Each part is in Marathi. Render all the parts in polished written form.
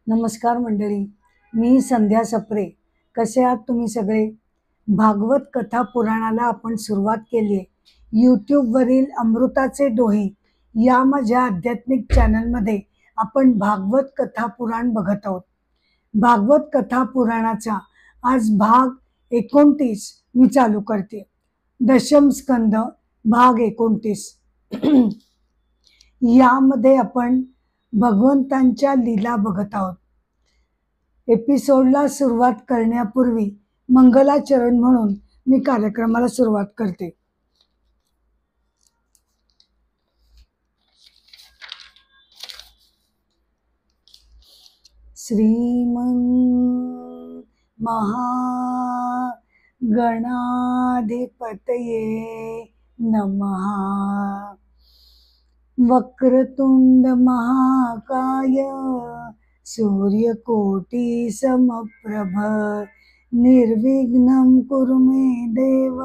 नमस्कार मंडळी, मी संध्या सप्रे. कसे आहात तुम्ही सगळे? भागवत कथा पुराणाला आपण सुरुवात केली आहे. यूट्यूबवरील अमृताचे डोहे या माझ्या आध्यात्मिक चॅनलमध्ये आपण भागवत कथा पुराण बघत आहोत. भागवत कथा पुराणाचा आज भाग 29 मी चालू करते. दशम स्कंद भाग 29. यामध्ये आपण भगवंतांच्या लीला बघत आहोत. एपिसोडला सुरुवात करण्यापूर्वी मंगलाचरण म्हणून मी कार्यक्रमाला सुरुवात करते. श्रीमन महागणाधिपतये नमः. वक्रतुंड महाकाय सूर्यकोटि समप्रभ निर्विघ्नं कुरु मे देव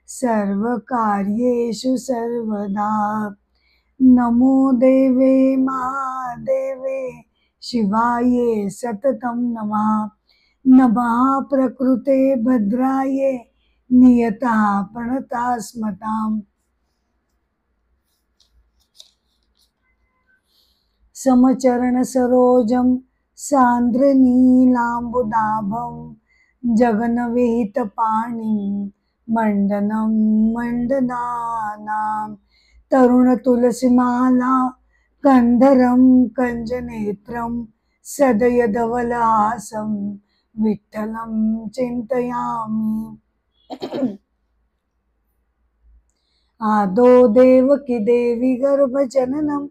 सर्वकार्येषु सर्वदा. नमो देवे महादेवे शिवाये सततं नमः. नमः प्रकृते भद्राये नियतः प्रणतास्मताम्. समचरण सरोजं सान्द्रनीलाम्बुदाभं जगन्विहित पाणिं मण्डनं मण्डनानां. तरुण तुलसीमाला कंधरं कंजनेत्रं सदयधवलहासं विठ्ठलं चिन्तयामि. आदो देवकी देवी गर्भजननं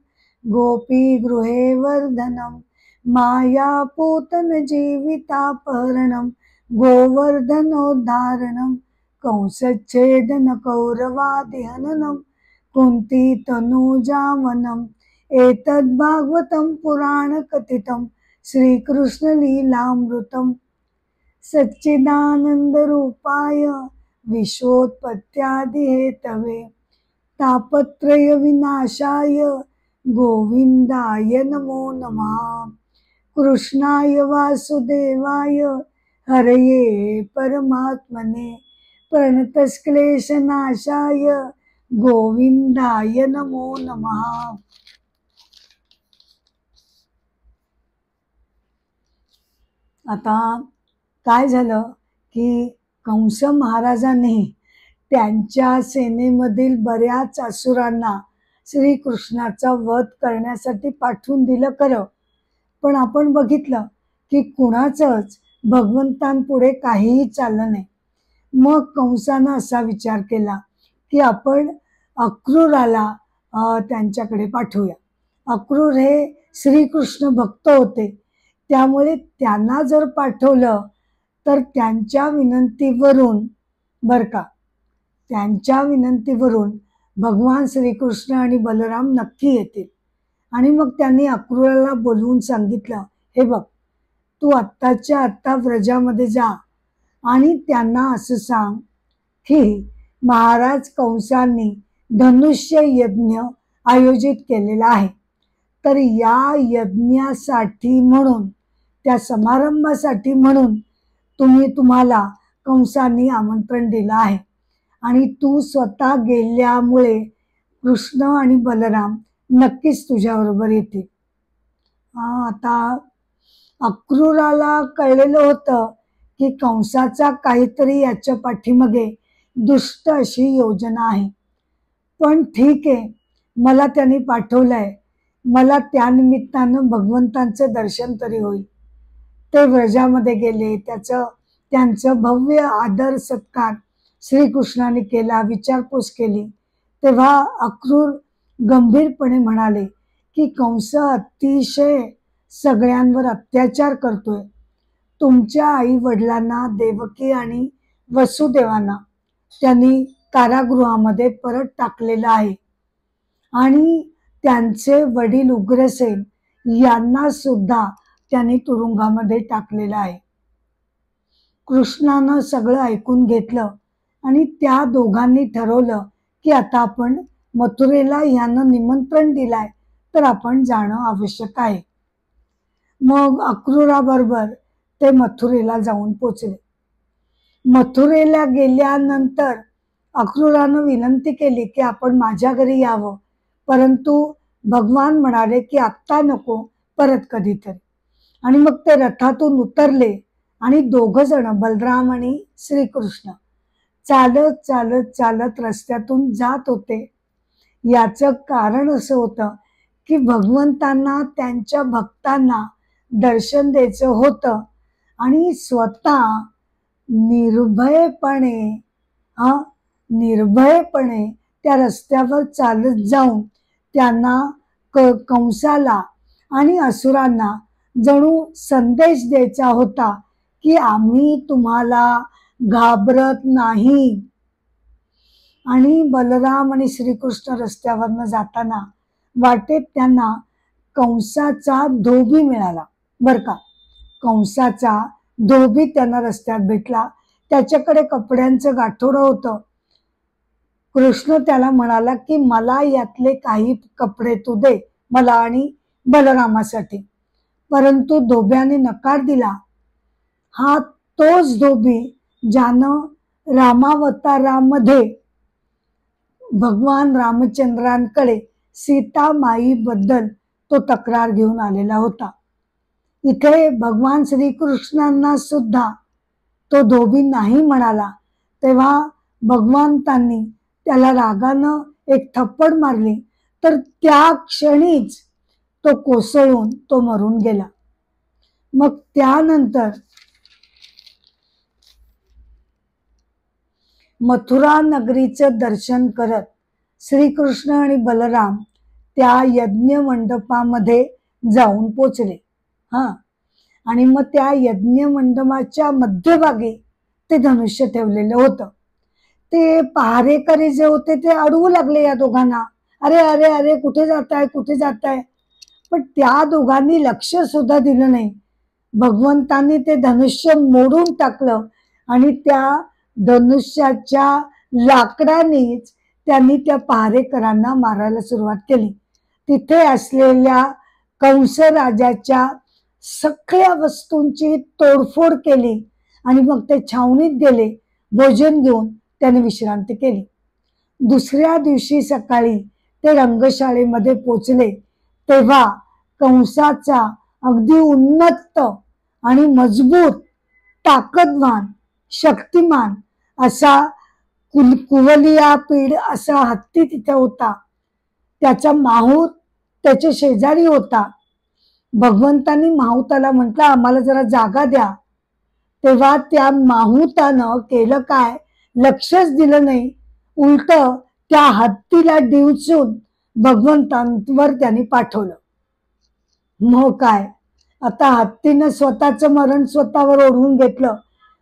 गोपी गृहे वर्धनं मायापूतन जीवितापहरणं गोवर्धनोद्धारणं कंसच्छेदन कौरवादिहननं कुन्ती तनूजावनम्. एतद्भागवतं पुराणकथितं श्रीकृष्णलीलामृतं सच्चिदानन्दरूपाय विश्वोत्पत्त्यादिहेतवे तापत्रयविनाशाय गोविंदाय नमो नमः. कृष्णाय वासुदेवाय हरये परमात्मने प्रणतक्लेशनाशाय गोविंदाय नमो नमः. आता काय झालं की कंस महाराजांनी त्यांच्या सेनेमधील बऱ्याच असुरांना श्रीकृष्णाचा वध करण्यासाठी पाठवून दिलं खरं, पण आपण बघितलं की कुणाचंच भगवंतांपुढे काहीही चाललं नाही. मग कंसानं असा विचार केला की आपण अक्रूराला त्यांच्याकडे पाठवूया. अक्रूर हे श्रीकृष्ण भक्त होते, त्यामुळे त्यांना जर पाठवलं तर त्यांच्या विनंतीवरून त्यांच्या विनंतीवरून भगवान श्रीकृष्ण आणि बलराम नक्की येतील. आणि मग त्यांनी अक्रूराला बोलवून सांगितलं, हे बघ, तू आत्ताच्या आत्ता व्रजामध्ये जा आणि त्यांना असं सांग की महाराज कंसांनी धनुष्य यज्ञ आयोजित केलेला आहे, तर या यज्ञासाठी म्हणून, त्या समारंभासाठी म्हणून तुम्हाला कंसांनी आमंत्रण दिलं आहे आणि तू स्वतः गेल्यामुळे कृष्ण आणि बलराम नक्कीच तुझ्याबरोबर येतील. आता अक्रूराला कळलेलं होतं की कंसाचा काहीतरी याच्या पाठीमागे दुष्ट अशी योजना आहे. पण ठीक आहे, मला त्यांनी पाठवलंय, मला त्यानिमित्तानं भगवंतांचं दर्शन तरी होईल. ते व्रजामध्ये गेले. त्यांचं भव्य आदर सत्कार श्रीकृष्णाने केला, विचारपूस केली. तेव्हा अक्रूर गंभीरपणे म्हणाले की कंस अतिशय सगळ्यांवर अत्याचार करतोय. तुमच्या आई वडिलांना, देवकी आणि वसुदेवांना त्यांनी कारागृहामध्ये परत टाकलेलं आहे आणि त्यांचे वडील उग्रसेन यांना सुद्धा त्यांनी तुरुंगामध्ये टाकलेलं आहे. कृष्णानं सगळं ऐकून घेतलं आणि त्या दोघांनी ठरवलं की आता आपण मथुरेला यानं निमंत्रण दिलाय तर आपण जाणं आवश्यक आहे. मग अक्रूराबरोबर ते मथुरेला जाऊन पोचले. मथुरेला गेल्यानंतर अक्रूरानं विनंती केली की आपण माझ्या घरी यावं, परंतु भगवान म्हणाले की आत्ता नको, परत कधीतरी. आणि मग ते रथातून उतरले आणि दोघ जण बलराम आणि श्रीकृष्ण चालत चालत चालत रस्त्यातून जात होते. याचं कारण असं होतं की भगवंतांना त्यांच्या भक्तांना दर्शन द्यायचं होतं आणि स्वतः निर्भयपणे निर्भयपणे त्या रस्त्यावर चालत जाऊन त्यांना कंसाला आणि असुरांना जणू संदेश द्यायचा होता की आम्ही तुम्हाला घाबरत नाही. आणि बलराम आणि श्रीकृष्ण रस्त्यावरनं जाताना वाटेत त्यांना कंसाचा धोबी मिळाला. बर का, कंसाचा धोबी त्यांना रस्त्यात भेटला. त्याच्याकडे कपड्यांचं गाठोडं होतं. कृष्ण त्याला म्हणाला की मला यातले काही कपडे तू दे, मला आणि बलरामासाठी. परंतु धोब्याने नकार दिला. हा तोच धोबी ज्यानं रामावतारामध्ये भगवान रामचंद्रांकडे सीतामाईबद्दल तो तक्रार घेऊन आलेला होता. इथे भगवान श्रीकृष्णांना सुद्धा तो धोबी नाही म्हणाला, तेव्हा भगवंतांनी त्याला रागानं एक थप्पड मारली, तर त्या क्षणीच तो कोसळून तो मरून गेला. मग त्यानंतर मथुरा नगरीचं दर्शन करत श्रीकृष्ण आणि बलराम त्या यज्ञ मंडपामध्ये जाऊन पोचले. आणि मग त्या यज्ञ मंडपाच्या मध्यभागी ते धनुष्य ठेवलेलं होतं. ते पहारेकरी जे होते ते अडवू लागले या दोघांना, अरे अरे अरे कुठे जाताय, कुठे जाताय. पण त्या दोघांनी लक्ष सुद्धा दिलं नाही. भगवंतांनी ते धनुष्य मोडून टाकलं आणि त्या धनुष्याच्या लाकडानेच त्यांनी त्या पहारेकरांना मारायला सुरुवात केली. तिथे असलेल्या कंस राजाच्या सगळ्या वस्तूंची तोडफोड केली आणि मग ते छावणीत गेले. भोजन घेऊन त्याने विश्रांती केली. दुसऱ्या दिवशी सकाळी ते रंगशाळेमध्ये पोचले तेव्हा कंसाचा अगदी उन्नत आणि मजबूत, ताकदवान, शक्तिमान असा कुवलिया पीड असा हत्ती तिथे होता. त्याचा माहूत त्याच्या शेजारी होता. भगवंतांनी माहुताला म्हटलं आम्हाला जरा जागा द्या. तेव्हा त्या माहुतानं केलं काय, लक्षच दिलं नाही. उलट त्या हत्तीला डिवचून भगवंतांवर त्यांनी पाठवलं. मग काय, आता हत्तीनं स्वतःचं मरण स्वतःवर ओढवून घेतलं.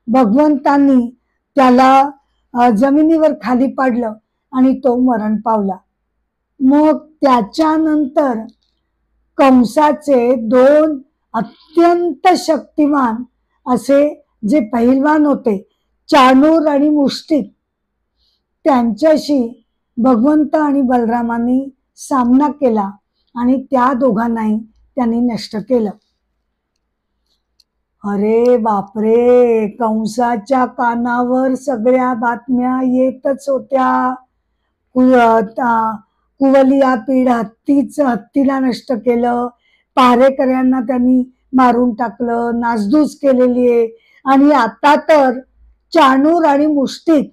भगवंतांनी त्याला जमिनीवर खाली पाडलं आणि तो मरण पावला. मग त्याच्यानंतर कंसाचे दोन अत्यंत शक्तिमान असे जे पहिलवान होते, चाणूर आणि मुष्टिक, त्यांच्याशी भगवंत आणि बलरामांनी सामना केला आणि त्या दोघांनाही त्यांनी नष्ट केलं. अरे बापरे, कंसाच्या कानावर सगळ्या बातम्या येतच होत्या. कुवलिया पीड हत्तीला नष्ट केलं, पहारेकऱ्यांना त्यांनी मारून टाकलं, नासधूस केलेली आहे. आणि आता तर चाणूर आणि मुष्टिक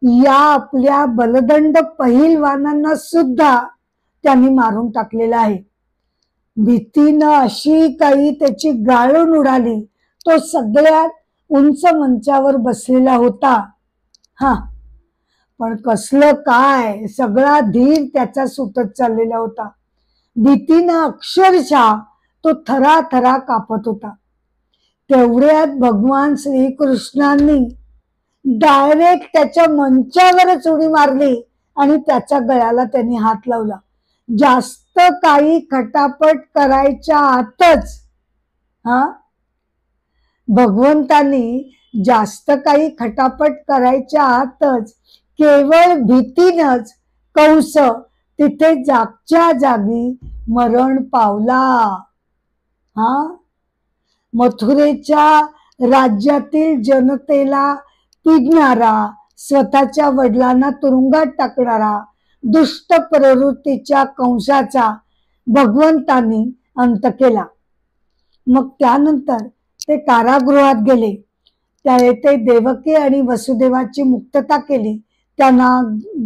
या आपल्या बलदंड पहिलवानांना सुद्धा त्यांनी मारून टाकलेलं आहे. भीतीनं अशी काही त्याची गाळून उडाली. तो सगळ्यात उंच मंचावर बसलेला होता. पण कसलं काय, सगळा धीर त्याचा सुटत चाललेला होता. भीतीनं अक्षरशः तो थराथरा कापत होता. तेवढ्यात भगवान श्रीकृष्णांनी डायरेक्ट त्याच्या मंचावरच उडी मारली आणि त्याच्या गळ्याला त्यांनी हात लावला. जास्त काही खटापट करायच्या आतच भगवंतांनी जास्त काही खटापट करायच्या आतच केवळ भीतीनच कंस तिथे जागच्या जागी मरण पावला. मथुरेच्या राज्यातील जनतेला पिडणारा, स्वतःच्या वडिलांना तुरुंगात टाकणारा दुष्ट प्रवृत्तीच्या कंसाचा भगवंतांनी अंत केला. मग त्यानंतर ते कारागृहात गेले. ते देवकी आणि वसुदेवाची मुक्तता केली, त्यांना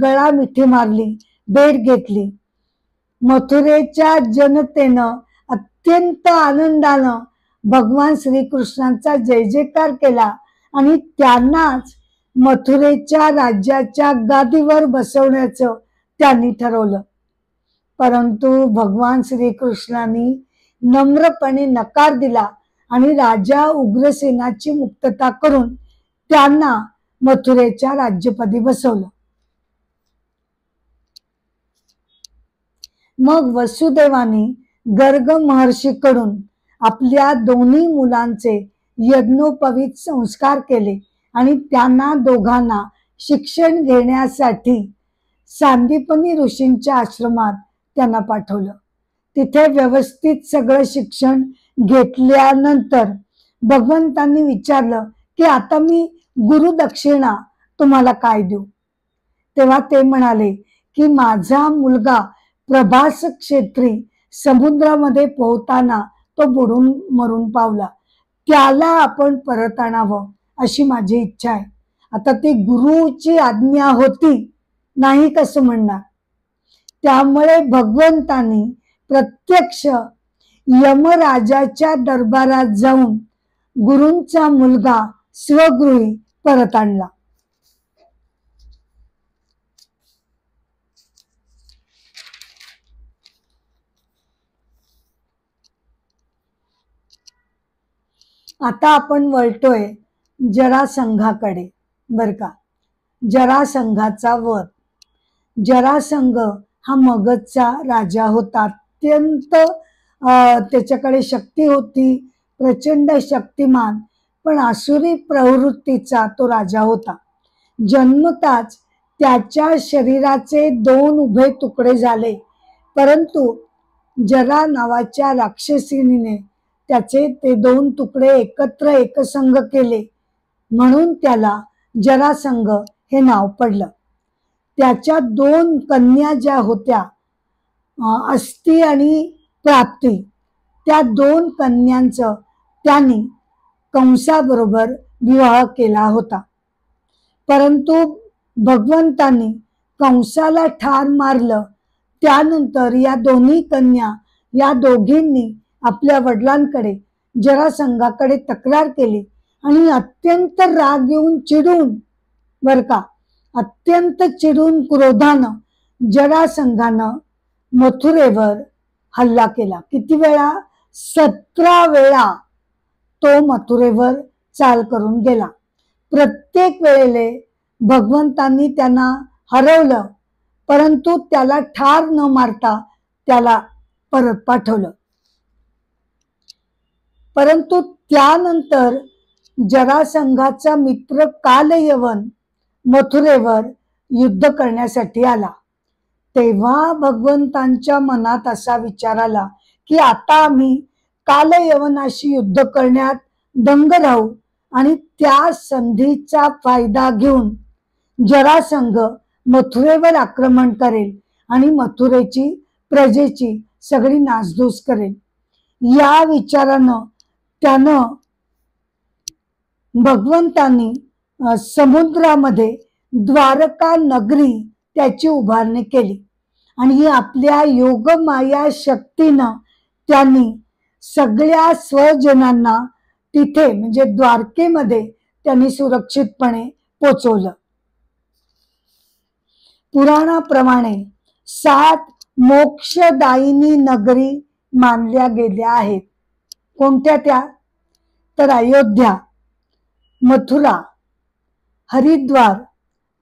गळा मिठी मारली, भेट घेतली. मथुरेच्या जनतेनं अत्यंत आनंदानं भगवान श्रीकृष्णांचा जय जयकार केला आणि त्यांनाच मथुरेच्या राज्याच्या गादीवर बसवण्याचं त्यांनी ठरवलं. परंतु भगवान श्रीकृष्णांनी नम्रपणे नकार दिला आणि राजा उग्रसेनाची मुक्तता करून त्यांना मथुरेच्या राज्यपदी बसवलं. मग वसुदेवानी गर्ग महर्षीकडून आपल्या दोन्ही मुलांचे यज्ञोपवीत संस्कार केले आणि त्यांना दोघांना शिक्षण घेण्यासाठी सांदीपनी ऋषींच्या आश्रमात त्यांना पाठवलं. तिथे व्यवस्थित सगळं शिक्षण घेतल्यानंतर भगवंतांनी विचारलं की आता मी गुरुदक्षिणा तुम्हाला काय देऊ. तेव्हा ते म्हणाले की माझा मुलगा प्रभास क्षेत्री समुद्रामध्ये पोहताना तो बुडून मरून पावला, त्याला आपण परत आणावं अशी माझी इच्छा आहे. आता ती गुरुची आज्ञा होती, नाही कसं म्हणणार. त्यामुळे भगवंतांनी प्रत्यक्ष यमराजाच्या दरबारात जाऊन गुरूंचा मुलगा स्वगृही परत आणला. आता आपण वळतोय जरासंघाकडे. बर का, जरासंघाचा वध. जरासंघ हा मगधचा राजा होता. अत्यंत त्याच्याकडे शक्ती होती, प्रचंड शक्तिमान, पण आसुरी प्रवृत्तीचा तो राजा होता. जन्मताच त्याच्या शरीराचे 2 उभे तुकडे झाले, परंतु जरा नावाच्या राक्षसीने त्याचे ते 2 तुकडे एकत्र एकसंघ केले, म्हणून त्याला जरासंघ हे नाव पडलं. त्याच्या 2 कन्या ज्या होत्या, अस्ती आणि प्राप्ती, त्या 2 कन्यांचं त्यांनी कंसाबरोबर विवाह केला होता. परंतु भगवंतांनी कंसाला ठार मारलं. त्यानंतर या दोन्ही कन्या, या दोघींनी आपल्या वडिलांकडे जरासंघाकडे तक्रार केली आणि अत्यंत राग येऊन चिडून, बर का, अत्यंत चिडून क्रोधानं जरासंघानं मथुरेवर हल्ला केला. किती वेळा? 17 वेळा तो मथुरेवर चाल करून गेला. प्रत्येक वेळेले भगवंतांनी त्यांना हरवलं, परंतु त्याला ठार न मारता त्याला परत पाठवलं. परंतु त्यानंतर जरासंघाचा मित्र कालयवन मथुरेवर युद्ध करण्यासाठी आला. तेव्हा भगवंतांच्या मनात असा विचार आला की आता आम्ही कालयवनाशी युद्ध करण्यात दंग राहू आणि त्या संधीचा फायदा घेऊन जरासंघ मथुरेवर आक्रमण करेल आणि मथुरेची प्रजेची सगळी नासधूस करेल. या विचारानं त्यानं भगवंतांनी समुद्रामध्ये द्वारका नगरी त्याची उभारणी केली आणि आपल्या योगमाया शक्तीनं त्यांनी सगळ्या स्वजनांना तिथे म्हणजे द्वारकेमध्ये त्यांनी सुरक्षितपणे पोचवलं. पुराणाप्रमाणे 7 मोक्षदायिनी नगरी मानल्या गेल्या आहेत. कोणत्या त्या? तर अयोध्या, मथुरा, हरिद्वार,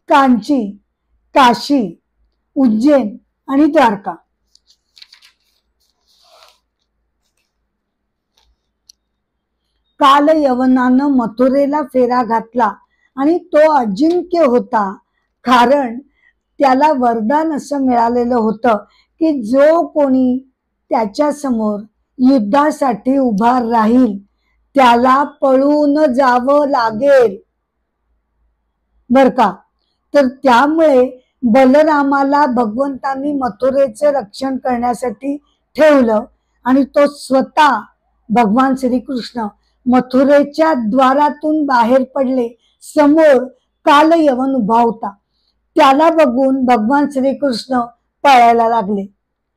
कांची, काशी, उज्जैन आणि द्वारका. कालयवनानं मथुरेला फेरा घातला आणि तो अजिंक्य होता, कारण त्याला वरदान असं मिळालेलं होतं की जो कोणी त्याच्या समोर युद्धासाठी उभा राहील त्याला पळून जावं लागेल बर का. तर त्यामुळे बलरामाला भगवंतांनी मथुरेचे रक्षण करण्यासाठी ठेवलं आणि तो स्वतः भगवान श्रीकृष्ण मथुरेच्या द्वारातून बाहेर पडले. समोर कालयवन उभा होता. त्याला बघून भगवान श्रीकृष्ण पळायला लागले.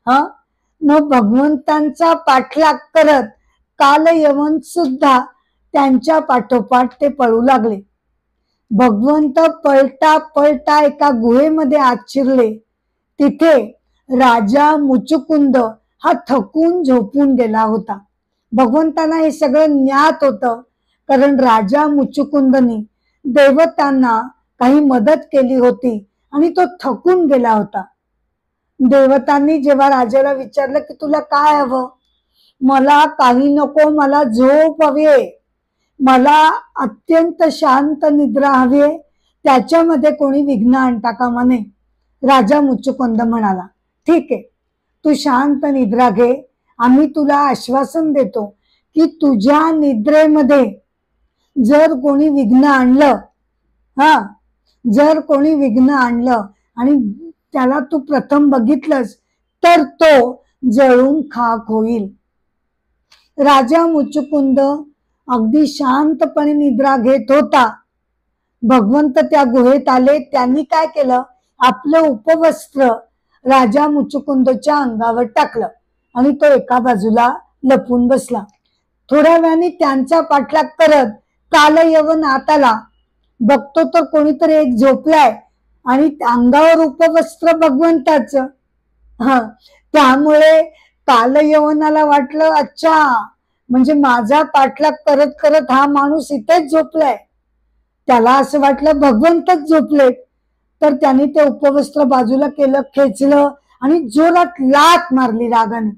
मग भगवंतांचा पाठलाग करत कालयवन सुद्धा त्यांच्या पाठोपाठ ते पळू लागले. भगवंत पळता पळता एका गुहेमध्ये आत शिरले. तिथे राजा मुचुकुंद हा थकून झोपून गेला होता. भगवंतांना हे सगळं ज्ञात होतं, कारण राजा मुचुकुंदनी देवतांना काही मदत केली होती आणि तो थकून गेला होता. देवतांनी जेव्हा राजाला विचारलं की तुला काय हवं, मला काही नको, मला झोप हवी, मला अत्यंत शांत निद्रा हवी, त्याच्यामध्ये कोणी विघ्न आणता कामा नये. राजा मुचुकुंद म्हणाला, ठीक आहे, तू शांत निद्रा घे. आम्ही तुला आश्वासन देतो की तुझ्या निद्रेमध्ये जर कोणी विघ्न आणलं, जर कोणी विघ्न आणलं आणि त्याला तू प्रथम बघितलंस तर तो जळून खाक होईल. राजा मुचुकुंद अगदी शांतपणे निद्रा घेत होता. भगवंत त्या गुहेत आले. त्यांनी काय केलं, आपलं उपवस्त्र राजा मुचुकुंदच्या अंगावर टाकलं आणि तो एका बाजूला लपून बसला. थोड्या वेळाने त्यांचा पाठलाग करत कालयवन आत आला. बघतो तर कोणीतरी एक झोपलाय आणि अंगावर उपवस्त्र भगवंताचं. त्यामुळे कालयवनाला वाटलं, अच्छा, म्हणजे माझा पाठलाग करत करत हा माणूस इथेच झोपलाय. त्याला असं वाटलं भगवंतच झोपलेत. तर त्यांनी ते उपवस्त्र बाजूला केलं, खेचलं आणि जोरात लाथ मारली रागाने.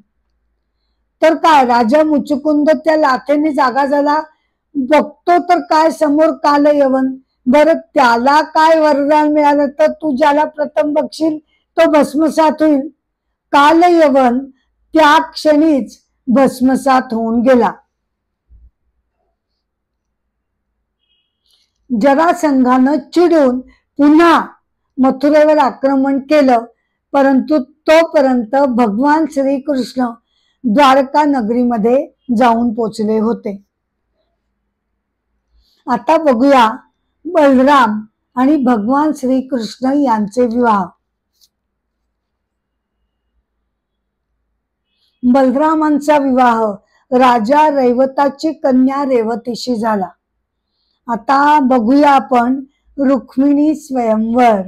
तर काय, राजा मुचुकुंद त्या लाथेने जागा झाला. बघतो तर काय, समोर कालयवन. बरं, त्याला काय वरदान मिळालं, तर तू ज्याला प्रथम बघशील तो भस्मसात होईल. कालयवन त्या क्षणीच भस्मसात होऊन गेला. जरासंधानं चिडून पुन्हा मथुरेवर आक्रमण केलं, परंतु तोपर्यंत भगवान श्रीकृष्ण द्वारका नगरीमध्ये जाऊन पोचले होते. आता बघूया बलराम आणि भगवान श्रीकृष्ण यांचे विवाह. बलरामांचा विवाह राजा रैवताची कन्या रेवतीशी झाला. आता बघूया आपण रुक्मिणी स्वयंवर.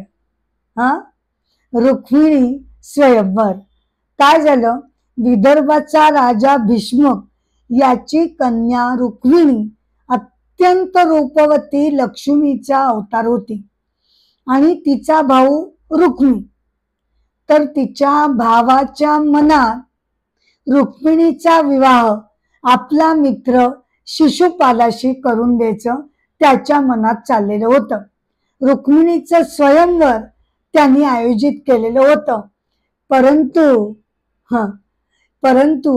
रुक्मिणी स्वयंवर काय झालं, विदर्भाचा राजा भीष्मक याची कन्या रुक्मिणी अत्यंत रूपवती लक्ष्मीचा अवतार होती आणि तिचा भाऊ रुक्मी. तर तिच्या भावाच्या मनात रुक्मिणीचा विवाह आपला मित्र शिशुपालाशी करून द्यायचं त्याच्या मनात चाललेलं होतं. रुक्मिणीचं स्वयंवर त्यांनी आयोजित केलेलं होतं. परंतु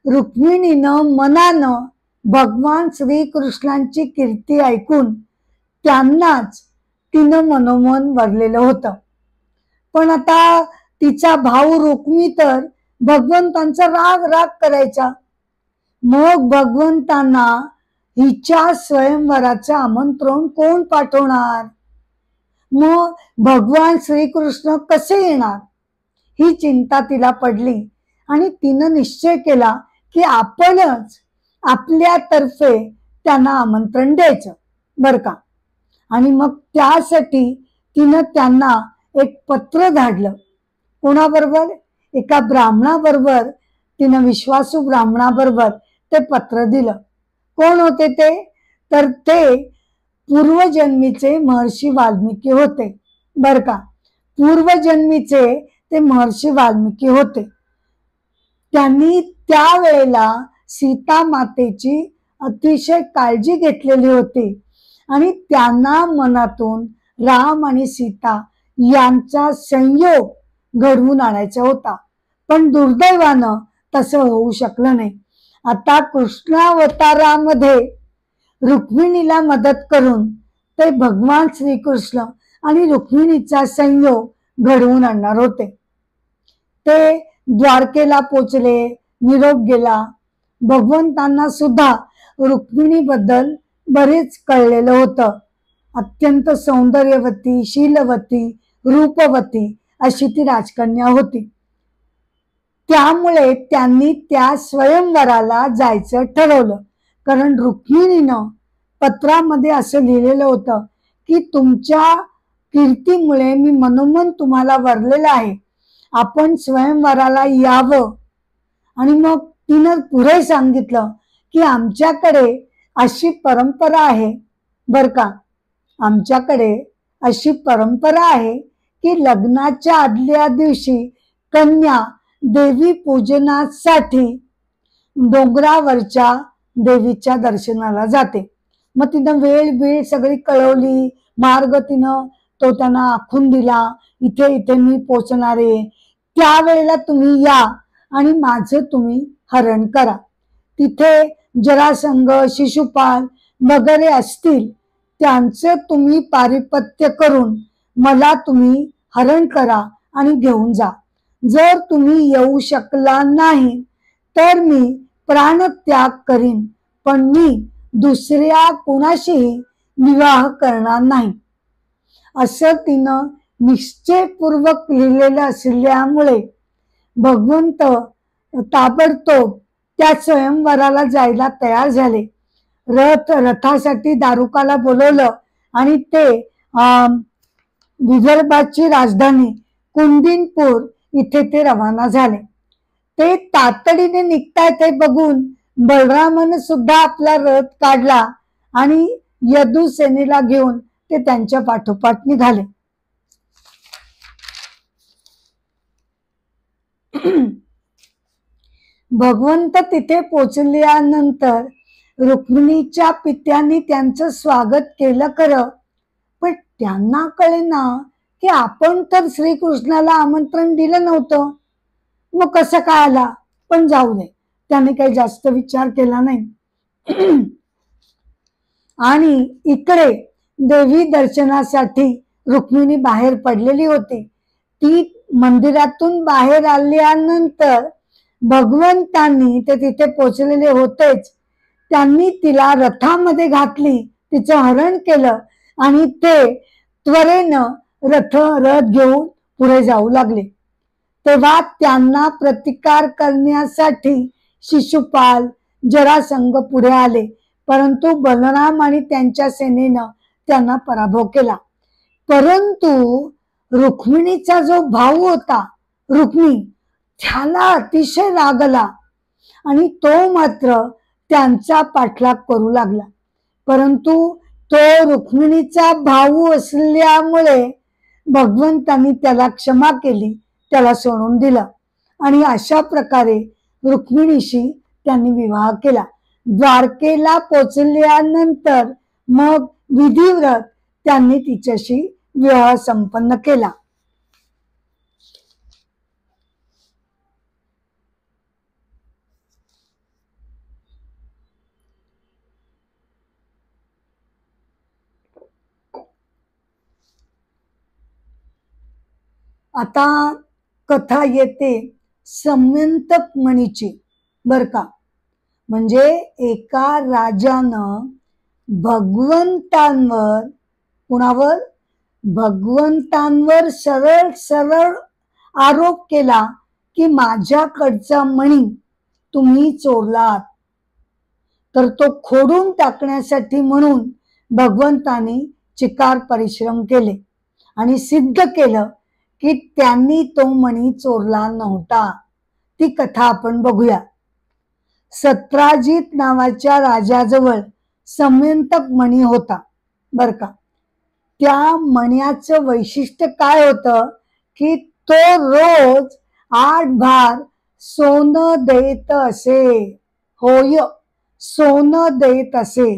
रुक्मिणीनं मनानं भगवान श्रीकृष्णांची कीर्ती ऐकून त्यांनाच तिनं मनोमन वरलेलं होतं. पण आता तिचा भाऊ रुक्मी तर भगवंतांचा राग राग करायचा. मग भगवंतांना हिच्या स्वयंवराचं आमंत्रण कोण पाठवणार, मग भगवान श्रीकृष्ण कसे येणार, ही चिंता तिला पडली आणि तिनं निश्चय केला की आपणच आपल्यातर्फे त्यांना आमंत्रण द्यायचं बर का. आणि मग त्यासाठी तिनं त्यांना एक पत्र धाडलं. कोणाबरोबर, एका ब्राह्मणाबरोबर तिनं, विश्वासू ब्राह्मणाबरोबर ते पत्र दिलं. कोण होते ते, तर ते पूर्वजन्मीचे महर्षी वाल्मिकी होते बर का. पूर्वजन्मीचे ते महर्षी वाल्मिकी होते. त्यांनी त्यावेळेला सीता मातेची अतिशय काळजी घेतलेली होती आणि त्यांना मनातून राम आणि सीता यांचा संयोग घडवून आणायचा होता. पण दुर्दैवानं तसं होऊ शकलं नाही आता कृष्णावतारामध्ये रुक्मिणीला मदत करून ते भगवान श्रीकृष्ण आणि रुक्मिणीचा संयोग घडवून आणणार होते. ते द्वारकेला पोचले, निरोप गेला. भगवंतांना सुद्धा रुक्मिणीबद्दल बरेच कळलेलं होतं. अत्यंत सौंदर्यवती, शीलवती, रूपवती अशी ती राजकन्या होती. त्यामुळे त्यांनी त्या स्वयंवराला जायचं ठरवलं. कारण रुक्मिणीनं पत्रामध्ये असं लिहिलेलं होतं की तुमच्या कीर्तीमुळे मी मनोमन तुम्हाला वरलेलं आहे, आपण स्वयंवराला यावं. आणि मग तिनं पुढे सांगितलं की आमच्याकडे अशी परंपरा आहे बर का, आमच्याकडे अशी परंपरा आहे की लग्नाच्या आदल्या दिवशी कन्या देवी पूजनासाठी डोंगरावरच्या देवीच्या दर्शनाला जाते. मग तिनं वेळ सगळी कळवली, मार्ग तिनं तो त्यांना आखून दिला, इथे इथे मी पोचणार आहे, त्यावेळेला तुम्ही या आणि माझं तुम्ही हरण करा. तिथे जरासंग, शिशुपाल वगैरे असतील, त्यांचं तुम्ही पारिपत्य करून मला तुम्ही हरण करा आणि घेऊन जा. जर तुम्ही येऊ शकला नाही तर मी प्राणत्याग करीन, पण मी दुसऱ्या कोणाशीही विवाह करणार नाही. असं तिनं निश्चयपूर्वक लिहिलेलं असल्यामुळे भगवंत ताबडतोब त्या स्वयंवराला जायला तयार झाले. रथासाठी दारुकाला बोलवलं आणि ते विदर्भाची राजधानी कुंदिनपूर इथे ते रवाना झाले. ते तातडीने निघताय ते बघून बलरामानं सुद्धा आपला रथ काढला आणि यदू सेनेला घेऊन ते त्यांच्या पाठोपाठ निघाले. भगवंत तिथे पोचल्यानंतर रुक्मिणीच्या पित्यांनी त्यांचं स्वागत केलं खरं, पण त्यांना कळेना की आपण तर श्रीकृष्णाला आमंत्रण दिलं नव्हतं, मग कसं काय आला. पण जाऊ दे, त्याने काही जास्त विचार केला नाही. आणि इकडे देवी दर्शनासाठी रुक्मिणी बाहेर पडलेली होती. ती मंदिरातून बाहेर आल्यानंतर भगवंतांनी, ते तिथे पोचलेले होतेच, त्यांनी तिला रथामध्ये घातली, तिचं हरण केलं आणि ते त्वरेनं रथ घेऊन पुढे जाऊ लागले. तेव्हा त्यांना प्रतिकार करण्यासाठी शिशुपाल, जरासंग पुढे आले, परंतु बलराम आणि त्यांच्या सेनेनं त्यांना पराभव केला. परंतु रुक्मिणीचा जो भाऊ होता रुक्मी, त्याला अतिशय राग आला आणि तो मात्र त्यांचा पाठलाग करू लागला. परंतु तो रुक्मिणीचा भाऊ असल्यामुळे भगवंतांनी त्याला क्षमा केली, त्याला सोडून दिलं आणि अशा प्रकारे रुक्मिणीशी त्यांनी विवाह केला. द्वारकेला पोचल्यानंतर मग विधिव्रत त्यांनी तिच्याशी विवाह संपन्न केला. आता कथा येते समंतक मणीची बर का. म्हणजे एका राजानं भगवंतांवर, कुणावर, भगवंतांवर सरळ सरळ आरोप केला की माझ्याकडचा मणी तुम्ही चोरलात. तर तो खोडून टाकण्यासाठी म्हणून भगवंतांनी चिकार परिश्रम केले आणि सिद्ध केलं की त्यांनी तो मणी चोरला नव्हता. ती कथा आपण बघूया. सत्राजित नावाच्या राजाजवळ समंतक मणी होता बर का. त्या मण्याचं वैशिष्ट्य काय होतं की तो रोज 8 भार सोनं देत असे. होय, सोनं देत असे.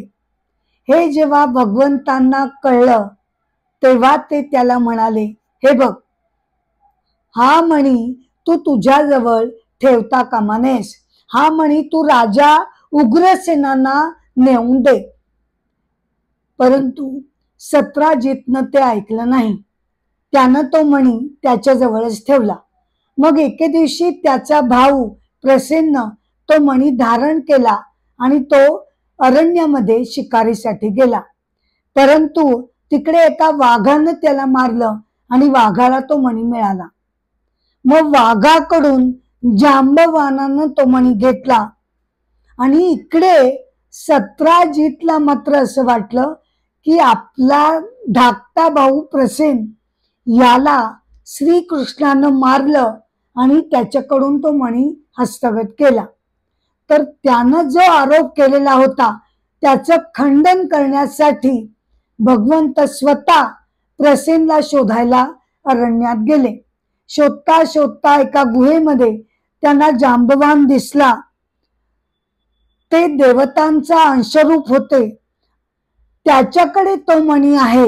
हे जेव्हा भगवंतांना कळलं तेव्हा ते त्याला म्हणाले, हे बघ, हा मणी तू तुझ्याजवळ ठेवता कामा नयेस, हा मणी तू राजा उग्रसेनांना नेऊन दे. परंतु सत्राजितनं ते ऐकलं नाही. त्यानं तो मणी त्याच्या जवळच ठेवला. मग एके दिवशी त्याचा भाऊ प्रसेन्न तो मणी धारण केला आणि तो अरण्यामध्ये शिकारीसाठी गेला. परंतु तिकडे एका वाघानं त्याला मारलं आणि वाघाला तो मणी मिळाला. मग वाघाकडून जांबवानानं तो मणी घेतला आणि इकडे सत्राजितला मात्र असं वाटलं की आपला धाकटा भाऊ प्रसेन याला श्रीकृष्णानं मारलं आणि त्याच्याकडून तो मणी हस्तगत केला. तर त्यानं जो आरोप केलेला होता त्याचं खंडन करण्यासाठी भगवंत स्वतः प्रसेनला शोधायला अरण्यात गेले. शोधता शोधता एका गुहेमध्ये त्यांना जांबवान दिसला. ते देवतांचा अंशरूप होते. त्याच्याकडे तो मणी आहे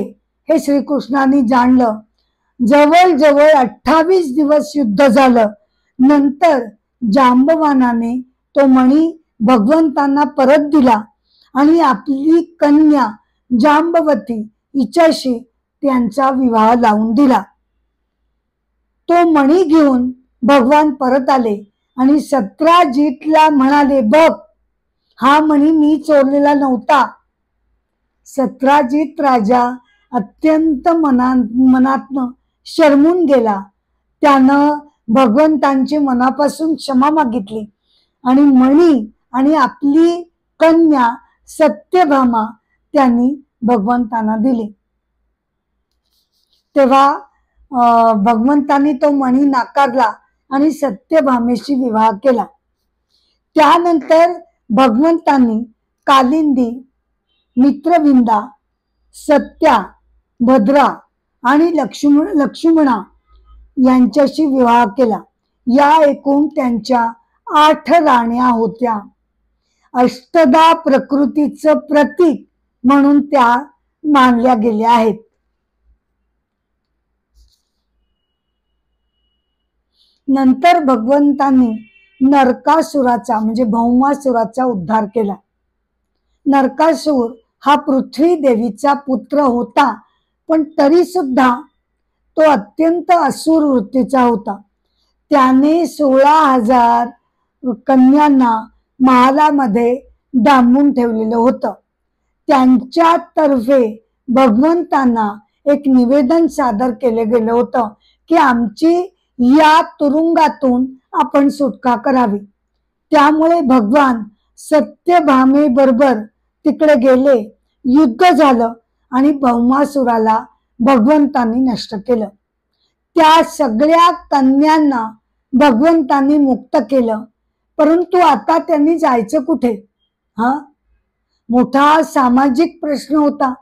हे श्रीकृष्णाने जाणलं. जवळजवळ 28 दिवस युद्ध झालं. नंतर जांबवानाने तो मणी भगवंतांना परत दिला आणि आपली कन्या जांबवती हिच्याशी त्यांचा विवाह लावून दिला. तो मणी घेऊन भगवान परत आले आणि सत्राजितला म्हणाले, बघ, हा मणी मी चोरलेला नव्हता. सत्राजित राजा अत्यंत मनातनं शरमून गेला. त्यानं भगवंतांची मनापासून क्षमा मागितली आणि मणी आणि आपली कन्या सत्यभामा त्यांनी भगवंतांना दिली. तेव्हा भगवंतांनी तो मणी नाकारला आणि सत्यभामेशी विवाह केला. त्यानंतर भगवंतांनी कालिंदी, मित्रविंदा, सत्या, भद्रा आणि लक्ष्मणा यांच्याशी विवाह केला. या एकूण त्यांच्या 8 राण्या होत्या. अष्टदा प्रकृतीचं प्रतीक म्हणून त्या मानल्या गेल्या आहेत. नंतर भगवंतांनी नरकासुराचा म्हणजे भौमासुराचा उद्धार केला. नरकासूर हा पृथ्वी देवीचा पुत्र होता, पण तरी सुद्धा तो अत्यंत असुर वृत्तीचा होता. त्याने 16,000 कन्यांना महालामध्ये डांबून ठेवलेलं होतं. त्यांच्यातर्फे भगवंतांना एक निवेदन सादर केलं गेलं होतं की आमची या तुरुंगातून आपण सुटका करावी. त्यामुळे भगवान सत्यभामेबरोबर तिकडे गेले. युद्ध झालं आणि भौमासुराला भगवंतांनी नष्ट केलं. त्या सगळ्या कन्यांना भगवंतांनी मुक्त केलं. परंतु आता त्यांनी जायचं कुठे? मोठा सामाजिक प्रश्न होता.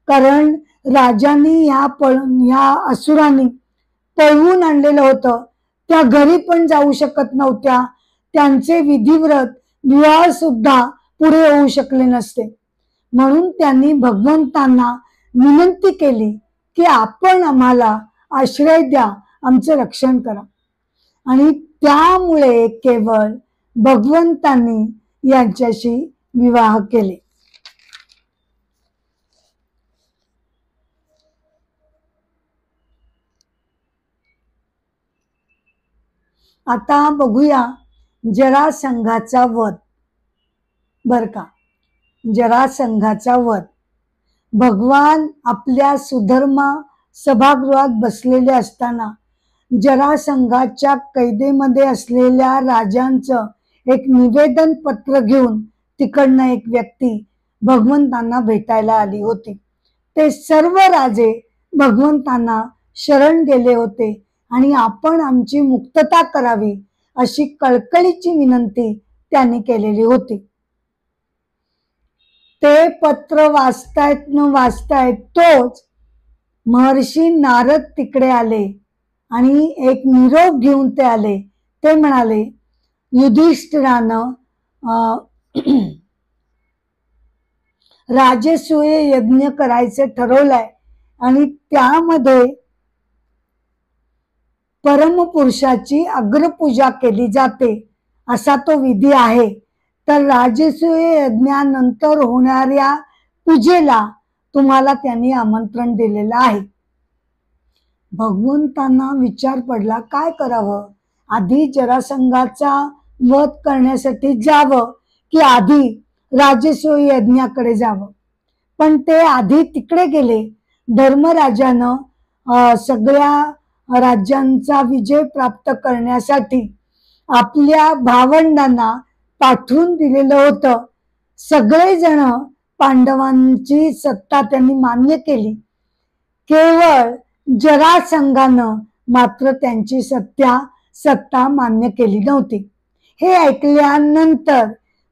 कारण राजांनी ह्या असुरांनी पळवून आणलेलं होतं. त्या घरी पण जाऊ शकत नव्हत्या. त्यांचे विधिव्रत विवाह सुद्धा पुढे होऊ शकले नसते. म्हणून त्यांनी भगवंतांना विनंती केली की आपण आम्हाला आश्रय द्या, आमचं रक्षण करा. आणि त्यामुळे केवळ भगवंतांनी यांच्याशी विवाह केले. आता बघूया जरासंघाचा वध. बर का, जरासंघाचा वध. भगवान आपल्या सुधर्मा सभागृहात बसलेले असताना जरासंघाच्या कैदेमध्ये असलेल्या राजांचं एक निवेदन पत्र घेऊन तिकडनं एक व्यक्ती भगवंतांना भेटायला आली होती. ते सर्व राजे भगवंतांना शरण गेले होते आणि आपण आमची मुक्तता करावी अशी कळकळीची विनंती त्यांनी केलेली होती. ते पत्र वाचतायत न वाचतायत तोच महर्षी नारद तिकडे आले आणि एक निरोप घेऊन ते आले. ते म्हणाले, युधिष्ठिरानं राजसूय यज्ञ करायचं ठरवलंय आणि त्यामध्ये परमपुरुषाची अग्रपूजा केली जाते असा तो विधी आहे, तर राजसूय यज्ञानंतर होणाऱ्या पूजेला तुम्हाला त्यांनी आमंत्रण दिलेलं आहे. भगवंतांना विचार पडला काय करावं, आधी जरासंघाचा वध करण्यासाठी जावं की आधी राजसूय यज्ञाकडे जावं. पण ते आधी तिकडे गेले. धर्मराजानं सगळ्या राज्यांचा विजय प्राप्त करण्यासाठी आपल्या भावंडांना पाठवून दिलेलं होतं. सगळेजण पांडवांची सत्ता त्यांनी मान्य केली. केवळ जरासंघानं मात्र त्यांची सत्ता मान्य केली नव्हती. हे ऐकल्यानंतर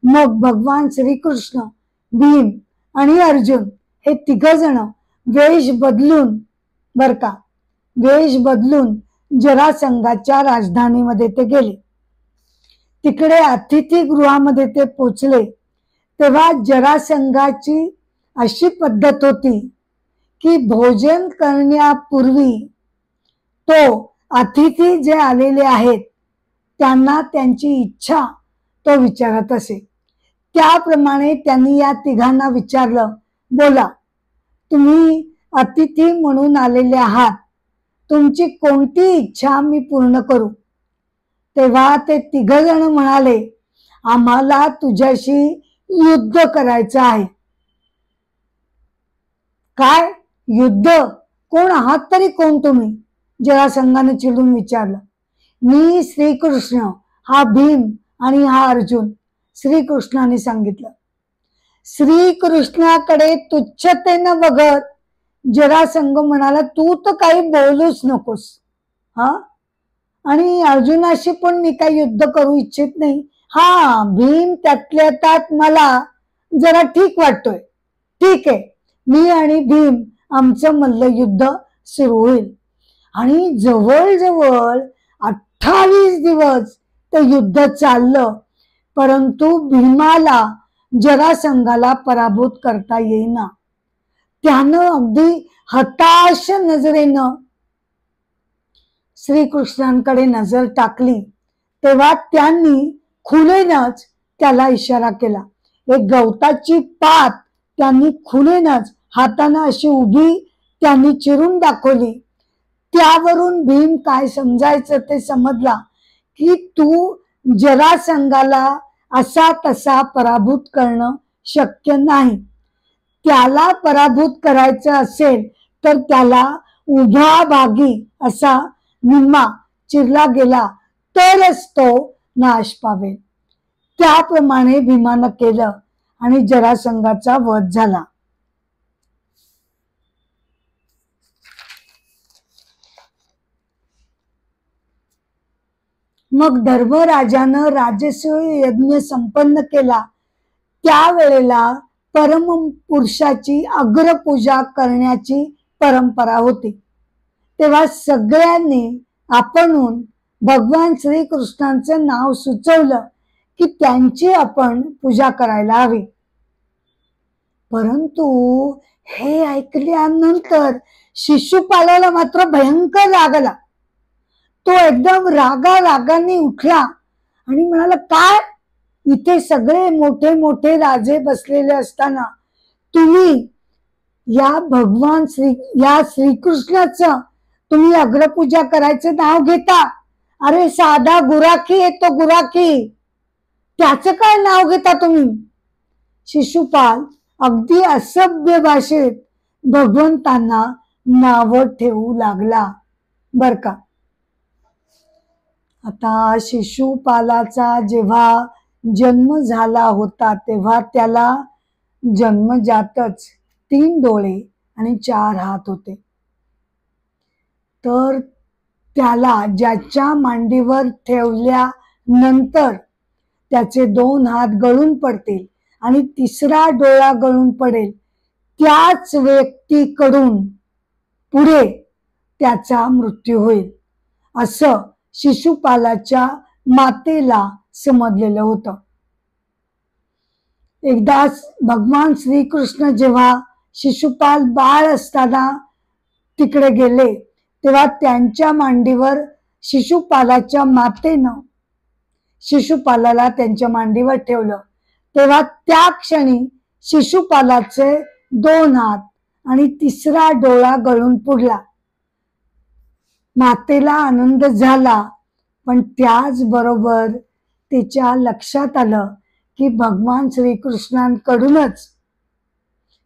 मग भगवान श्रीकृष्ण, भीम आणि अर्जुन हे तिघ जण वेश बदलून जरासंघाच्या राजधानीमध्ये ते गेले. तिकडे अतिथीगृहामध्ये ते पोचले तेव्हा जरासंघाची अशी पद्धत होती की भोजन करण्यापूर्वी तो अतिथी जे आलेले आहेत त्यांना त्यांची इच्छा तो विचारत असे. त्याप्रमाणे त्यांनी या तिघांना विचारलं, बोला, तुम्ही अतिथी म्हणून आलेले आहात, तुमची कोणती इच्छा मी पूर्ण करू. तेव्हा ते तिघ जण म्हणाले, आम्हाला तुझ्याशी युद्ध करायचं आहे. काय युद्ध? कोण आहात तरी कोण तुम्ही? जरासंघाने चिडून विचारलं. मी श्रीकृष्ण, हा भीम आणि हा अर्जुन, श्रीकृष्णाने सांगितलं. श्रीकृष्णाकडे तुच्छतेनं बघत जरासंघ म्हणाला, तू तर काही बोलूच नकोस. आणि अर्जुनाशी पण मी काही युद्ध करू इच्छित नाही. हा भीम त्यातल्या त्यात मला जरा ठीक वाटतोय. ठीक आहे, मी आणि भीम आमचं मल्लयुद्ध सुरू होईल. आणि जवळजवळ 28 दिवस ते युद्ध चाललं, परंतु भीमाला जरासंघाला पराभूत करता येईना. त्यानं अगदी हताश नजरेनं श्रीकृष्णांकडे नजर टाकली तेव्हा त्यांनी खुलेनच त्याला इशारा केला. एक गवताची पात त्यांनी खुलेनच हाताने अशी उभी त्यांनी चिरून दाखवली. त्यावरून भीम काय समजायचं ते समजला की तू जरासंघाला असा तसा पराभूत करणं शक्य नाही. त्याला पराभूत करायचं असेल तर त्याला उभ्या भागी असा निम्मा चिरला गेला तरच तो नाश पावेल. त्याप्रमाणे भीमानं केलं आणि जरासंघाचा वध झाला. मग धर्मराजानं राजसूय यज्ञ संपन्न केला. त्यावेळेला परमपुरुषाची अग्रपूजा करण्याची परंपरा होती. तेव्हा सगळ्यांनी आपणहून भगवान श्रीकृष्णांचं नाव सुचवलं की त्यांची आपण पूजा करायला हवी. परंतु हे ऐकल्यानंतर शिशुपालाला मात्र भयंकर राग आला. तो एकदम रागाने उठला आणि म्हणाला, काय, इथे सगळे मोठे मोठे राजे बसलेले असताना तुम्ही या श्रीकृष्णाचं तुम्ही अग्रपूजा करायचं नाव घेता. अरे साधा गुराखी येतो, गुराखी, त्याचं काय नाव घेता तुम्ही. शिशुपाल अगदी असभ्य भाषेत भगवंतांना नाव ठेवू लागला बर का. आता शिशुपालाचा जेव्हा जन्म झाला होता तेव्हा त्याला जन्मजातच 3 डोळे आणि 4 हात होते. तर त्याला ज्याच्या मांडीवर ठेवल्यानंतर त्याचे 2 हात गळून पडतील आणि 3रा डोळा गळून पडेल, त्याच व्यक्तीकडून पुढे त्याचा मृत्यू होईल असं शिशुपालाच्या मातेला समजलेलं होतं. एकदा भगवान श्रीकृष्ण जेव्हा शिशुपाल बाळ असताना तिकडे गेले तेव्हा त्यांच्या मांडीवर शिशुपालाच्या मातेनं शिशुपालाला त्यांच्या मांडीवर ठेवलं, तेव्हा त्या क्षणी शिशुपालाचे 2 हात आणि 3रा डोळा गळून पडला. मातेला आनंद झाला, पण त्याचबरोबर तिच्या लक्षात आलं की भगवान श्रीकृष्णांकडूनच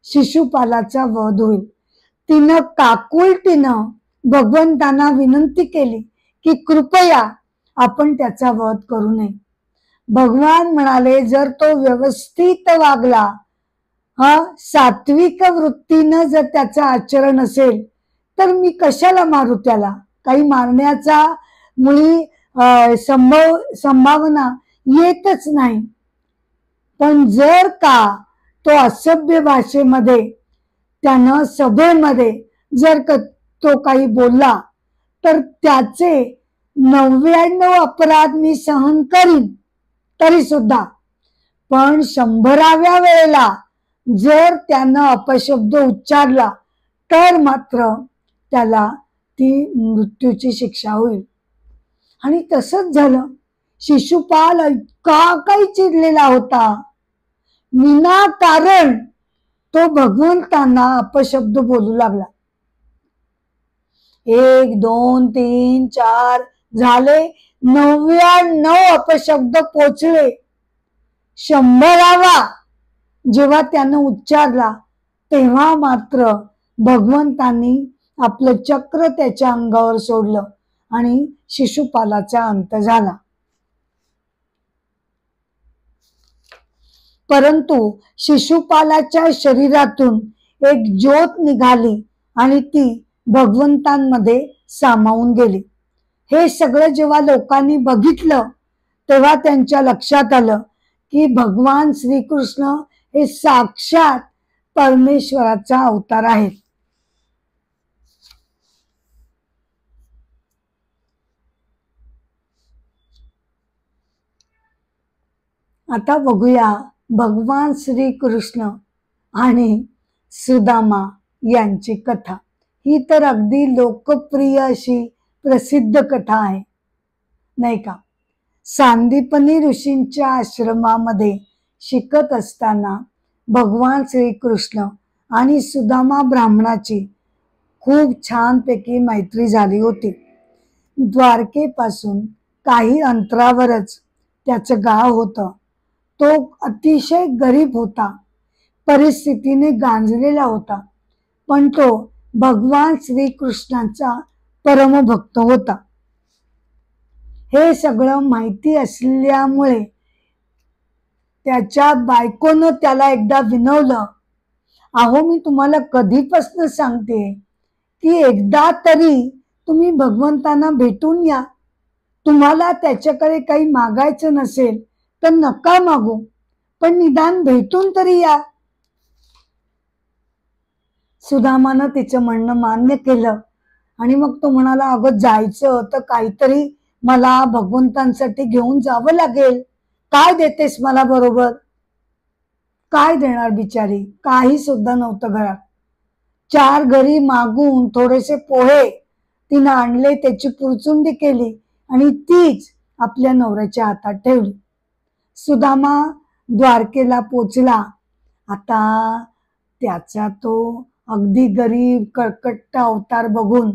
शिशुपालाचा वध होईल. तिनं काकुळतीनं भगवंतांना विनंती केली की कृपया आपण त्याचा वध करू नये. भगवान म्हणाले, जर तो व्यवस्थित वागला, सात्विक वृत्तीनं जर त्याचं आचरण असेल तर मी कशाला मारू त्याला. काही मारण्याचा मुळी संभावना येतच नाही. पण जर का तो असभ्य भाषेमध्ये त्यानं सभेमध्ये जर तो काही बोलला तर त्याचे 99 अपराध मी सहन करीन तरी सुद्धा, पण 100व्या वेळेला जर त्यानं अपशब्द उच्चारला तर मात्र त्याला ती मृत्यूची शिक्षा होईल. आणि तसंच झालं. शिशुपाल इतका काही चिडलेला होता, विनाकारण तो भगवंतांना अपशब्द बोलू लागला. 1 2 3 4 झाले, 99 अपशब्द पोचले. 100वा जेव्हा त्यानं उच्चारला तेव्हा मात्र भगवंतांनी आपलं चक्र त्याच्या अंगावर सोडलं आणि शिशुपालाचा अंत झाला. परंतु शिशुपालाच्या शरीरातून एक ज्योत निघाली आणि ती भगवंतांमध्ये सामावून गेली. हे सगळं जेव्हा लोकांनी बघितलं तेव्हा त्यांच्या लक्षात आलं की भगवान श्रीकृष्ण हे साक्षात परमेश्वराचा अवतार आहे. आता बघूया भगवान श्रीकृष्ण आणि सुदामा यांची कथा. ही तर अगदी लोकप्रिय अशी प्रसिद्ध कथा आहे, नाही का. सांदीपनी ऋषींच्या आश्रमामध्ये शिकत असताना भगवान श्रीकृष्ण आणि सुदामा ब्राह्मणाची खूप छानपैकी मैत्री झाली होती. द्वारकेपासून काही अंतरावरच त्याचं गाव होतं. तो अतिशय गरीब होता, परिस्थितीने गांजलेला होता, पण तो भगवान श्रीकृष्णाचा परमभक्त होता. हे सगळं माहिती असल्यामुळे त्याच्या बायकोनं त्याला एकदा विनवलं, अहो मी तुम्हाला कधीपासून सांगते की एकदा तरी तुम्ही भगवंतांना भेटून या. तुम्हाला त्याच्याकडे काही मागायचं नसेल तर नका मागू, पण निदान भेटून तरी या. सुदामानं तिचं म्हणणं मान्य केलं आणि मग तो म्हणाला, अगं जायचं तर काहीतरी मला भगवंतांसाठी घेऊन जावं लागेल. काय देतेस मला बरोबर? काय देणार बिचारी, काही सुद्धा नव्हतं घरात. 4 घरी मागून थोडेसे पोहे तिनं आणले, त्याची पुरचुंडी केली आणि तीच आपल्या नवऱ्याच्या हातात ठेवली. सुदामा द्वारकेला पोचला. आता त्याचा तो अगदी गरीब कळकट्टा अवतार बघून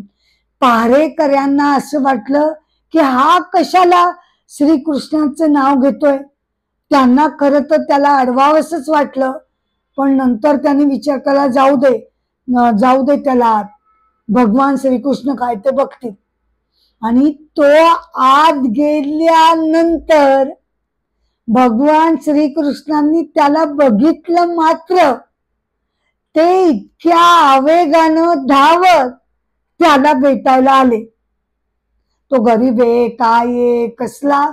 पहारेकऱ्यांना असं वाटलं की हा कशाला श्रीकृष्णाचं नाव घेतोय. त्यांना खरं तर त्याला अडवावंसच वाटलं, पण नंतर त्यांनी विचार केला, जाऊ दे त्याला, भगवान श्रीकृष्ण काय ते बघतील. आणि तो आत गेल्यानंतर भगवान श्रीकृष्णांनी त्याला बघितलं मात्र ते इतक्या आवेगानं धावत त्याला भेटायला आले. तो गरीब आहे, काय आहे, कसला,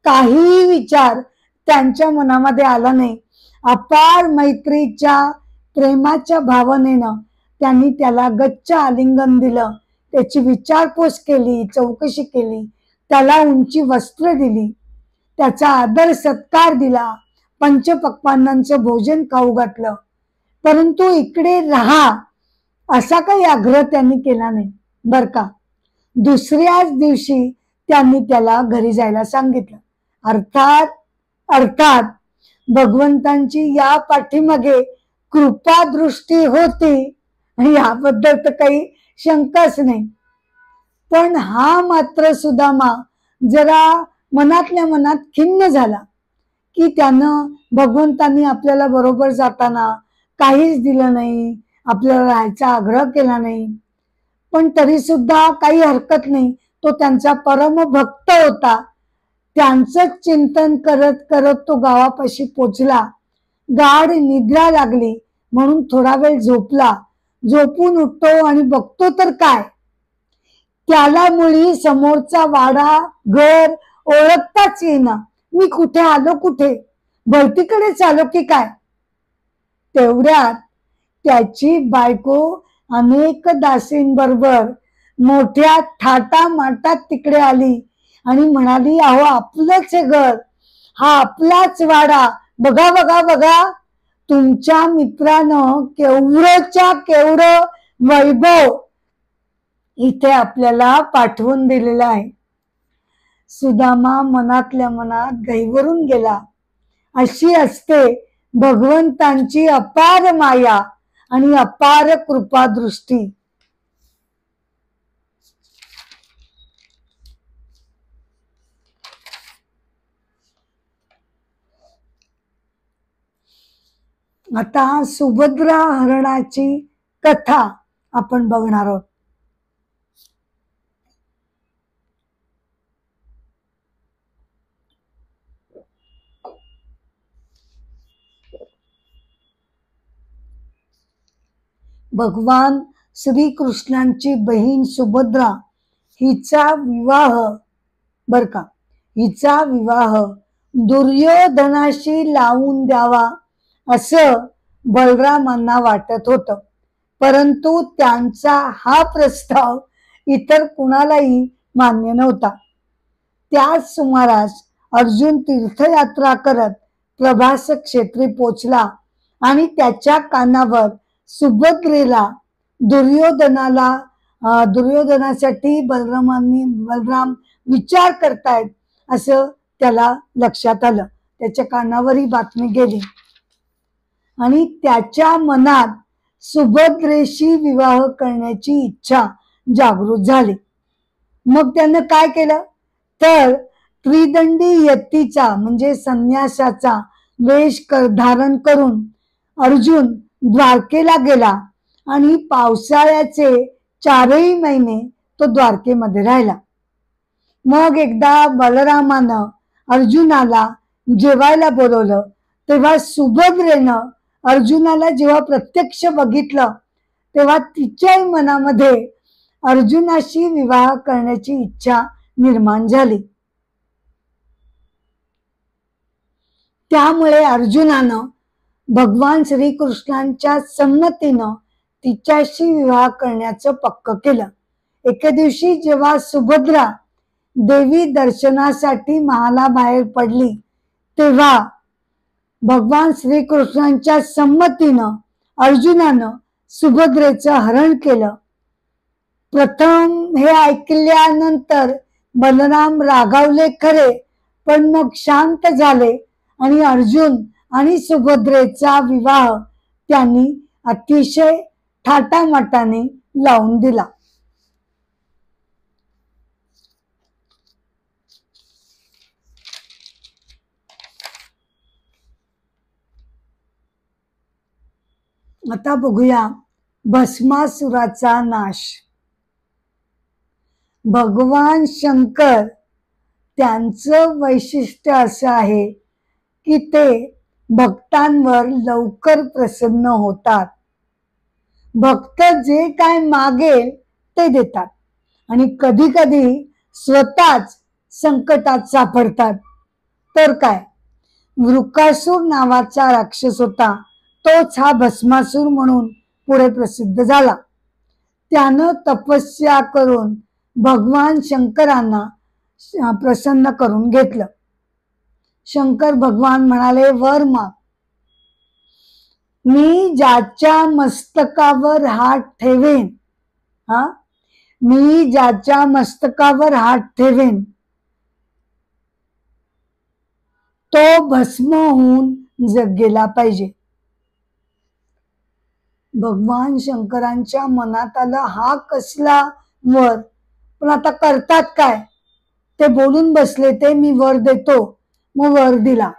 काही विचार त्यांच्या मनामध्ये आला नाही. अपार मैत्रीच्या प्रेमाच्या भावनेनं त्यांनी त्याला गच्च आलिंगन दिलं, त्याची विचारपूस केली, चौकशी केली, त्याला उंची वस्त्र दिली, त्याचा आदर सत्कार दिला, पंचपक्वान्नांचं भोजन खाऊ घातलं. परंतु इकडे राहा असा काही आग्रह त्यांनी केला नाही बर का. दुसऱ्याच दिवशी त्यांनी त्याला घरी जायला सांगितलं अर्थात अर्थात भगवंतांची या पाठीमागे कृपा दृष्टी होती याबद्दल तर काही शंकाच नाही. पण हा मात्र सुदामा जरा मनातल्या मनात खिन्न झाला की त्यानं भगवंतांनी आपल्याला बरोबर जाताना काहीच दिलं नाही, आपल्याला राहायचा आग्रह केला नाही. पण तरी सुद्धा काही हरकत नाही, तो त्यांचा परम भक्त होता. त्यांचं चिंतन करत करत तो गावापाशी पोचला. गाढ निद्रा लागली म्हणून थोडा वेळ झोपला. झोपून उठतो आणि बघतो तर काय, त्याला मुळी समोरचा वाडा घर ओळखताच येईना. मी कुठे आलो, कुठे भरतीकडेच आलो की काय. तेवढ्यात त्याची बायको अनेक दासींबरोबर मोठ्या थाटामाटात तिकडे आली आणि म्हणाली, अहो आपलंच हे घर, हा आपलाच वाडा, बघा बघा बघा, तुमच्या मित्रानं केवढच्या केवढं वैभव इथे आपल्याला पाठवून दिलेला आहे. सुदामा मनातल्या मनात गहिवरून गेला. अशी असते भगवंतांची अपार माया आणि अपार कृपा दृष्टी. आता सुभद्रा हरणाची कथा आपण बघणार आहोत. भगवान श्रीकृष्णांची बहीण सुभद्रा हिचा विवाह बर का, हिचा विवाह दुर्योधनाशी लावून द्यावा असं बलरामांना वाटत होतं. परंतु त्यांचा हा प्रस्ताव इतर कुणालाही मान्य नव्हता. त्याच सुमारास अर्जुन तीर्थयात्रा करत प्रभास क्षेत्री पोचला आणि त्याच्या कानावर सुभद्रेला दुर्योधनासाठी बलराम विचार करतायत असं त्याला लक्षात आलं. त्याच्या कानावर ही बातमी गेली आणि त्याच्या मनात सुभद्रेशी विवाह करण्याची इच्छा जागृत झाली. मग त्यानं काय केलं तर त्रिदंडी यतीचा म्हणजे संन्यासाचा वेश धारण करून अर्जुन द्वारकेला गेला आणि पावसाळ्याचे 4ही महिने तो द्वारकेमध्ये राहिला. मग एकदा बलरामानं अर्जुनाला जेवायला बोलवलं तेव्हा सुभद्रेनं अर्जुनाला जेव्हा प्रत्यक्ष बघितलं तेव्हा तिच्याही मनामध्ये अर्जुनाशी विवाह करण्याची इच्छा निर्माण झाली. त्यामुळे अर्जुनानं भगवान श्रीकृष्णांच्या संमतीनं तिच्याशी विवाह करण्याचं पक्क केलं. एके दिवशी जेव्हा सुभद्रा देवी दर्शनासाठी महालाबाहेर पडली तेव्हा भगवान श्रीकृष्णांच्या संमतीनं अर्जुनानं सुभद्रेचं हरण केलं. प्रथम हे ऐकल्यानंतर बलराम रागावले खरे, पण मग शांत झाले आणि अर्जुन आणि सुभद्रेचा विवाह त्यांनी अतिशय थाटामाटाने लावून दिला. आता बघूया भस्मासुराचा नाश. भगवान शंकर त्यांचं वैशिष्ट्य असं आहे की ते भक्तांवर लवकर प्रसन्न होतात. भक्त जे काय मागेल ते देतात आणि कधी कधी स्वतःच संकटात सापडतात. तर काय, वृकासूर नावाचा राक्षस होता, तोच हा भस्मासूर म्हणून पुढे प्रसिद्ध झाला. त्यानं तपस्या करून भगवान शंकरांना प्रसन्न करून घेतलं. शंकर भगवान म्हणाले, वर माग. मी ज्याच्या मस्तकावर हात ठेवेन, मी ज्याच्या मस्तकावर हात ठेवेन तो भस्म होऊन गेला पाहिजे. भगवान शंकरांच्या मनात आलं हा कसला वर, पण आता करतात काय, ते बोलून बसले ते मी वर देतो, मग वर दिला.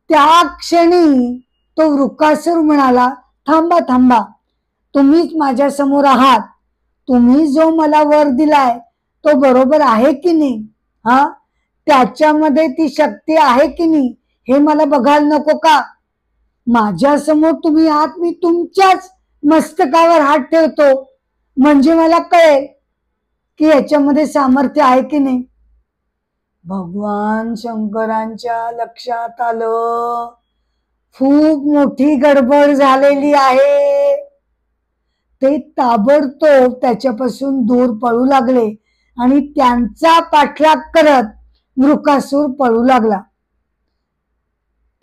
त्या क्षणी तो वृकासूर म्हणाला, थांबा थांबा, तुम्हीच माझ्या समोर आहात, तुम्ही जो मला वर दिलाय तो बरोबर आहे की नाही, हा त्याच्यामध्ये ती शक्ती आहे की नाही हे मला बघायला नको का? माझ्या समोर तुम्ही आहात, मी तुमच्याच मस्तकावर हात ठेवतो, म्हणजे मला कळेल की याच्यामध्ये सामर्थ्य आहे की नाही. भगवान शंकरांच्या लक्षात आलं खूप मोठी गडबड झालेली आहे. ते ताबडतोब त्याच्यापासून दूर पळू लागले आणि त्यांचा पाठलाग करत वृकासूर पळू लागला.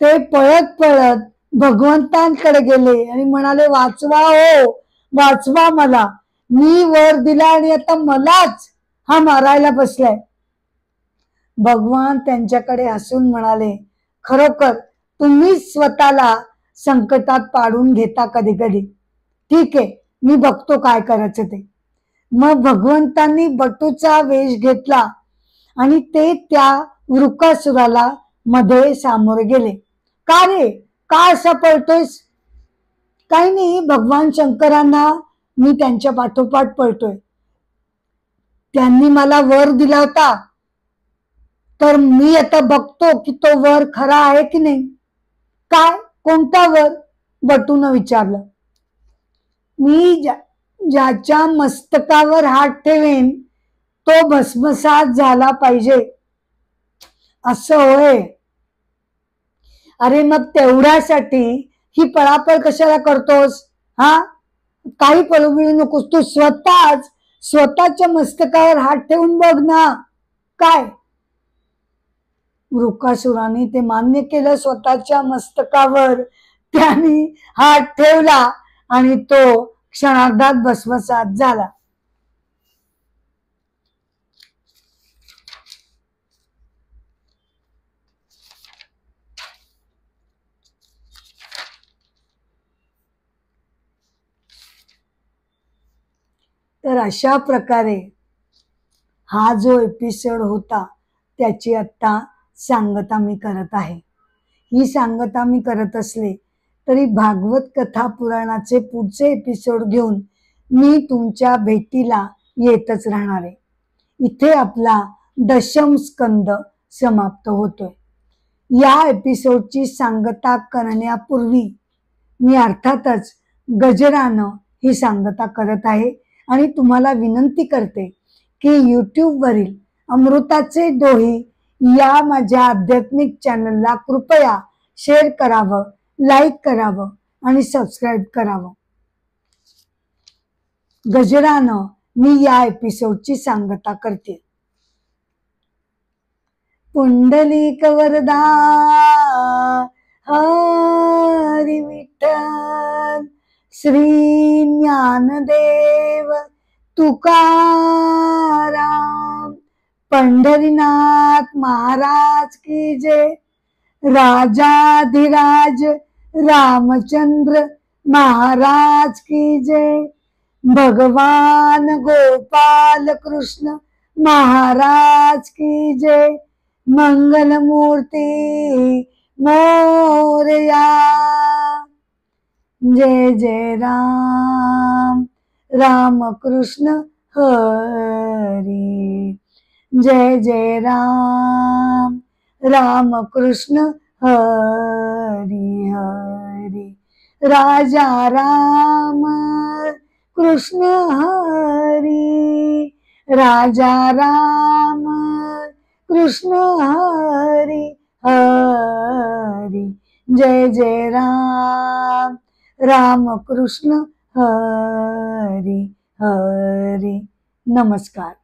ते पळत पळत भगवंतांकडे गेले आणि म्हणाले, वाचवा हो, वाचवा मला, मी वर दिला आणि आता मलाच हा मारायला बसलाय. भगवान त्यांच्याकडे हसून म्हणाले, खरोखर तुम्हीच स्वतःला संकटात पाडून घेता कधी कधी. ठीक आहे, मी बघतो काय करायचं ते. मग भगवंतांनी बटूचा वेश घेतला आणि ते त्या वृकासुराला मध्ये सामोरे गेले. का रे, का असा पळतोयस? काही नाही, भगवान शंकरांना मी त्यांच्या पाठोपाठ पळतोय, त्यांनी मला वर दिला होता, तर मी आता बघतो की तो वर खरा आहे की नाही. काय, कोणता वर? बटून विचारलं. मी ज्याच्या मस्तकावर हात ठेवेन तो भस्मसात झाला पाहिजे. असं होय? अरे मग तेवढ्यासाठी ही पळापळ कशाला करतोस? हा, काही पळू बिळू नकोस, तू स्वतःच्या मस्तकावर हात ठेवून बघ ना. काय? वृकासुराने ते मान्य केलं, स्वतःच्या मस्तकावर त्याने हात ठेवला आणि तो क्षणार्धात भस्मसात झाला. तर अशा प्रकारे हा जो एपिसोड होता त्याची आता सांगता मी करत आहे. ही सांगता मी करत असले तरी भागवत कथा पुराणाचे पुढचे एपिसोड घेऊन मी तुमच्या भेटीला येतच राहणार आहे. इथे आपला दशम स्कंद समाप्त होतोय. या एपिसोडची सांगता करण्यापूर्वी मी अर्थातच गजरानं ही सांगता करत आहे आणि तुम्हाला विनंती करते की यूट्यूबवरील अमृताचे डोही या माझ्या आध्यात्मिक चॅनलला कृपया शेअर करावं, लाईक करावं आणि सबस्क्राईब करावं. गजरानं मी या एपिसोडची सांगता करते. पुंडलिक वरदा हरी विठ्ठल, श्री ज्ञानदेव तुकाराम, पंढरीनाथ महाराज की जय, राजाधिराज रामचंद्र महाराज की जय, भगवान गोपाल कृष्ण महाराज की जय, मंगल मूर्ति मोरया, जय जय राम, राम कृष्ण हरी, जय जय राम, राम कृष्ण हरी हरी, राजा राम कृष्ण हरी, राजा राम कृष्ण हरी हरी, जय जय राम, राम कृष्ण हरी हरी. नमस्कार.